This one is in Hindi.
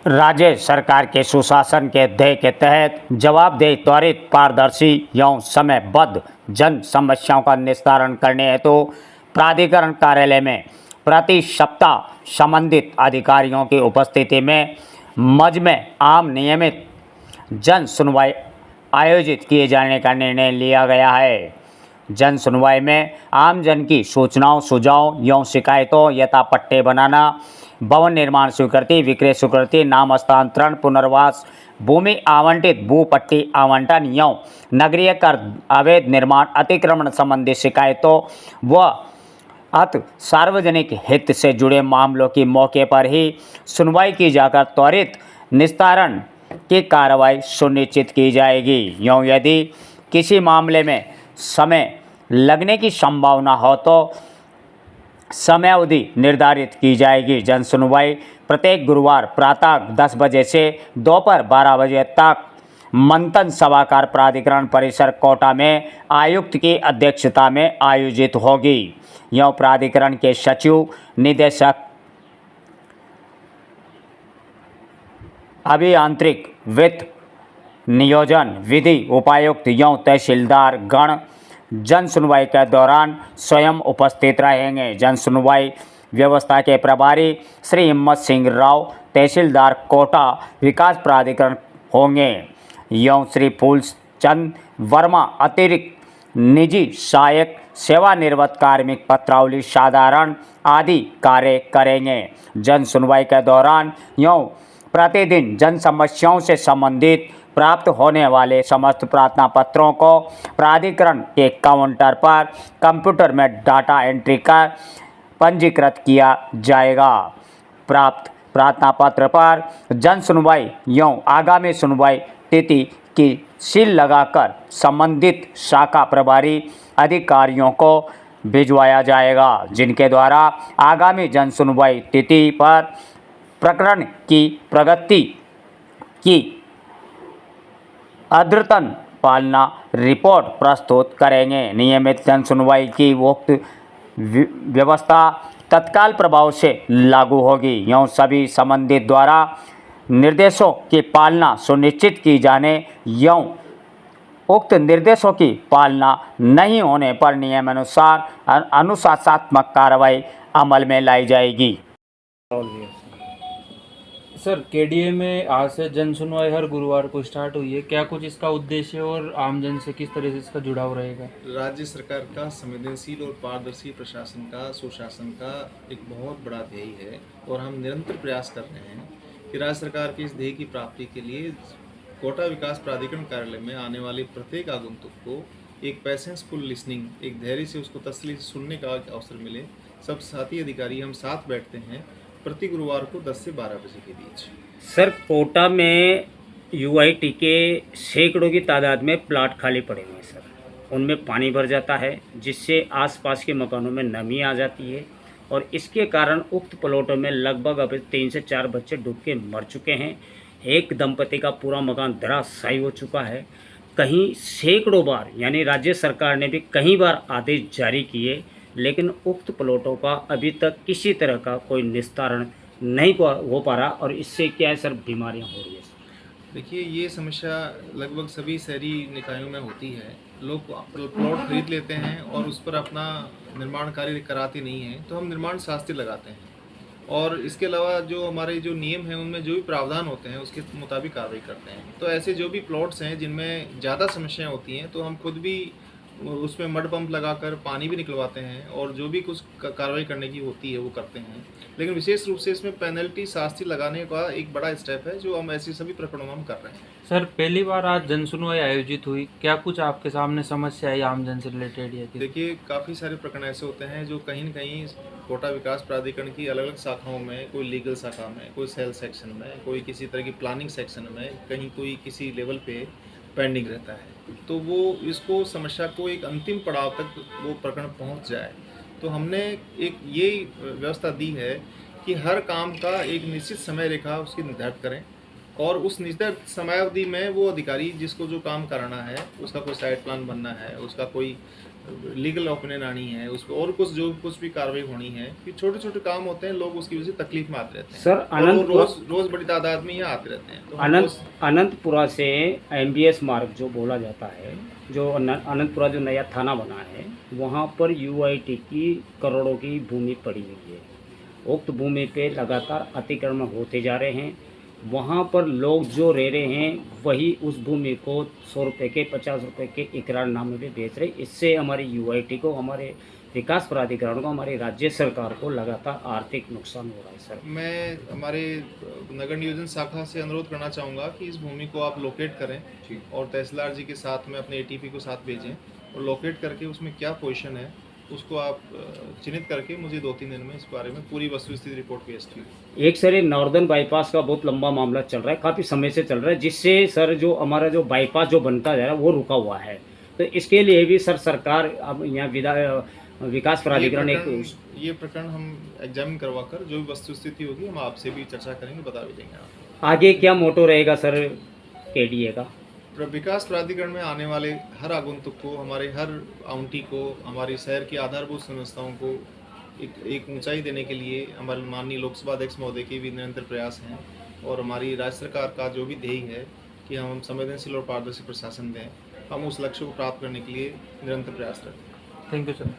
राज्य सरकार के सुशासन के ध्येय के तहत जवाबदेही, त्वरित, पारदर्शी एवं समयबद्ध जन समस्याओं का निस्तारण करने हेतु प्राधिकरण कार्यालय में प्रति सप्ताह संबंधित अधिकारियों की उपस्थिति में मजमे आम नियमित जन सुनवाई आयोजित किए जाने का निर्णय लिया गया है। जन सुनवाई में आमजन की सूचनाओं, सुझाव एवं शिकायतों यथा पट्टे बनाना, भवन निर्माण स्वीकृति, विक्रय स्वीकृति, नाम हस्तांतरण, पुनर्वास, भूमि आवंटित, भूपट्टी आवंटन एवं नगरीय कर, अवैध निर्माण, अतिक्रमण संबंधी शिकायतों व अत सार्वजनिक हित से जुड़े मामलों की मौके पर ही सुनवाई की जाकर त्वरित निस्तारण की कार्रवाई सुनिश्चित की जाएगी एवं यदि किसी मामले में समय लगने की संभावना हो तो समयावधि निर्धारित की जाएगी। जन सुनवाई प्रत्येक गुरुवार प्रातः 10 बजे से दोपहर 12 बजे तक मंथन सभागार प्राधिकरण परिसर कोटा में आयुक्त की अध्यक्षता में आयोजित होगी। यह प्राधिकरण के सचिव, निदेशक अभियांत्रिक, वित्त, नियोजन, विधि, उपायुक्त एवं तहसीलदार गण जन सुनवाई के दौरान स्वयं उपस्थित रहेंगे। जन सुनवाई व्यवस्था के प्रभारी श्री हिम्मत सिंह राव तहसीलदार कोटा विकास प्राधिकरण होंगे एवं श्री फूलचंद वर्मा अतिरिक्त निजी सहायक सेवानिवृत्त कार्मिक पत्रावली साधारण आदि कार्य करेंगे। जन सुनवाई के दौरान एवं प्रतिदिन जन समस्याओं से संबंधित प्राप्त होने वाले समस्त प्रार्थना पत्रों को प्राधिकरण के काउंटर पर कंप्यूटर में डाटा एंट्री कर पंजीकृत किया जाएगा। प्राप्त प्रार्थना पत्र पर जन सुनवाई एवं आगामी सुनवाई तिथि की सील लगाकर संबंधित शाखा प्रभारी अधिकारियों को भिजवाया जाएगा, जिनके द्वारा आगामी जन सुनवाई तिथि पर प्रकरण की प्रगति की अद्यतन पालना रिपोर्ट प्रस्तुत करेंगे। नियमित जन सुनवाई की उक्त व्यवस्था तत्काल प्रभाव से लागू होगी एवं सभी संबंधित द्वारा निर्देशों की पालना सुनिश्चित की जाने एवं उक्त निर्देशों की पालना नहीं होने पर नियमानुसार अनुशासनात्मक कार्रवाई अमल में लाई जाएगी। सर, केडीए में आज से जन सुनवाई हर गुरुवार को स्टार्ट हुई है, क्या कुछ इसका उद्देश्य और आमजन से किस तरह से इसका जुड़ाव रहेगा? राज्य सरकार का संवेदनशील और पारदर्शी प्रशासन का, सुशासन का एक बहुत बड़ा ध्येय है और हम निरंतर प्रयास कर रहे हैं कि राज्य सरकार के इस ध्येय की प्राप्ति के लिए कोटा विकास प्राधिकरण कार्यालय में आने वाले प्रत्येक आगंतुक को एक पेशेंसफुल लिसनिंग, एक धैर्य से उसको तसल्ली से सुनने का अवसर मिले। सब साथी अधिकारी हम साथ बैठते हैं प्रति गुरुवार को 10 से 12 बजे के बीच। सर, कोटा में यूआईटी के सैकड़ों की तादाद में प्लाट खाली पड़े हुए हैं सर, उनमें पानी भर जाता है जिससे आसपास के मकानों में नमी आ जाती है और इसके कारण उक्त प्लॉटों में लगभग अब 3 से 4 बच्चे डूब के मर चुके हैं। एक दंपति का पूरा मकान धराशायी हो चुका है। कहीं सैकड़ों बार, यानी राज्य सरकार ने भी कई बार आदेश जारी किए, लेकिन उक्त प्लॉटों का अभी तक किसी तरह का कोई निस्तारण नहीं हो पा रहा और इससे क्या है सर, बीमारियां हो रही है। देखिए, ये समस्या लगभग सभी शहरी निकायों में होती है। लोग प्लॉट खरीद लेते हैं और उस पर अपना निर्माण कार्य कराते नहीं हैं, तो हम निर्माण शास्त्री लगाते हैं और इसके अलावा जो हमारे जो नियम हैं उनमें जो भी प्रावधान होते हैं उसके मुताबिक कार्रवाई करते हैं। तो ऐसे जो भी प्लॉट्स हैं जिनमें ज़्यादा समस्याएं होती हैं तो हम खुद भी उसमें मड पंप लगाकर पानी भी निकलवाते हैं और जो भी कुछ कार्रवाई करने की होती है वो करते हैं। लेकिन विशेष रूप से इसमें पेनल्टी शास्ति लगाने का एक बड़ा स्टेप है जो हम ऐसे सभी प्रकरणों में हम कर रहे हैं। सर, पहली बार आज जन सुनवाई आयोजित हुई, क्या कुछ आपके सामने समस्या आई आमजन से रिलेटेड? या देखिए, काफ़ी सारे प्रकरण ऐसे होते हैं जो कहीं न कहीं कोटा विकास प्राधिकरण की अलग अलग शाखाओं में, कोई लीगल शाखा में, कोई सेल सेक्शन में, कोई किसी तरह की प्लानिंग सेक्शन में, कहीं कोई किसी लेवल पे पेंडिंग रहता है। तो वो इसको समस्या को एक अंतिम पड़ाव तक वो प्रकरण पहुंच जाए, तो हमने एक ये व्यवस्था दी है कि हर काम का एक निश्चित समय रेखा उसकी निर्धारित करें और उस निर्धारित समयावधि में वो अधिकारी जिसको जो काम कराना है, उसका कोई साइट प्लान बनना है, उसका कोई लीगल ओपिनियन आनी है उस पर, और कुछ जो कुछ भी कार्रवाई होनी है, कि छोटे छोटे काम होते हैं, लोग उसकी वजह से तकलीफ में आते रहते हैं। सर, और वो रोज बड़ी तादाद में यहाँ आते रहते हैं। तो हम अनंतपुरा से MBS मार्ग जो बोला जाता है, जो अनंतपुरा जो नया थाना बना है, वहाँ पर UIT की करोड़ों की भूमि पड़ी हुई है। उक्त भूमि पे लगातार अतिक्रमण होते जा रहे हैं। वहाँ पर लोग जो रह रहे हैं वही उस भूमि को 100 रुपये के 50 रुपये के इकरारनामे पे बेच रहे। इससे हमारी UIT को, हमारे विकास प्राधिकरण को, हमारी राज्य सरकार को लगातार आर्थिक नुकसान हो रहा है। सर, मैं हमारे नगर नियोजन शाखा से अनुरोध करना चाहूँगा कि इस भूमि को आप लोकेट करें और तहसीलदार जी के साथ में अपने ATP को साथ भेजें, और लोकेट करके उसमें क्या पोजीशन है उसको आप चिन्हित करके मुझे 2-3 दिन में इस बारे में पूरी वस्तुस्थिति रिपोर्ट पेश कीजिए। एक सर, ये नॉर्दर्न बाईपास का बहुत लंबा मामला चल रहा है, काफ़ी समय से चल रहा है, जिससे सर जो हमारा जो बाईपास जो बनता जा रहा है वो रुका हुआ है। तो इसके लिए भी सर सरकार अब यहाँ विकास प्राधिकरण ये प्रकरण हम एग्जामिन करवा कर जो भी वस्तुस्थिति होगी हम आपसे भी चर्चा करेंगे, बता भी देंगे आपको। आगे क्या मोटो रहेगा सर KDA का? विकास प्राधिकरण में आने वाले हर आगंतुक को, हमारे हर आउंटी को, हमारी शहर की आधारभूत संस्थाओं को एक ऊंचाई देने के लिए हमारे माननीय लोकसभा अध्यक्ष महोदय के भी निरंतर प्रयास हैं, और हमारी राज्य सरकार का जो भी ध्येय है कि हम संवेदनशील और पारदर्शी प्रशासन दें, हम उस लक्ष्य को प्राप्त करने के लिए निरंतर प्रयास करते हैं। Thank you sir.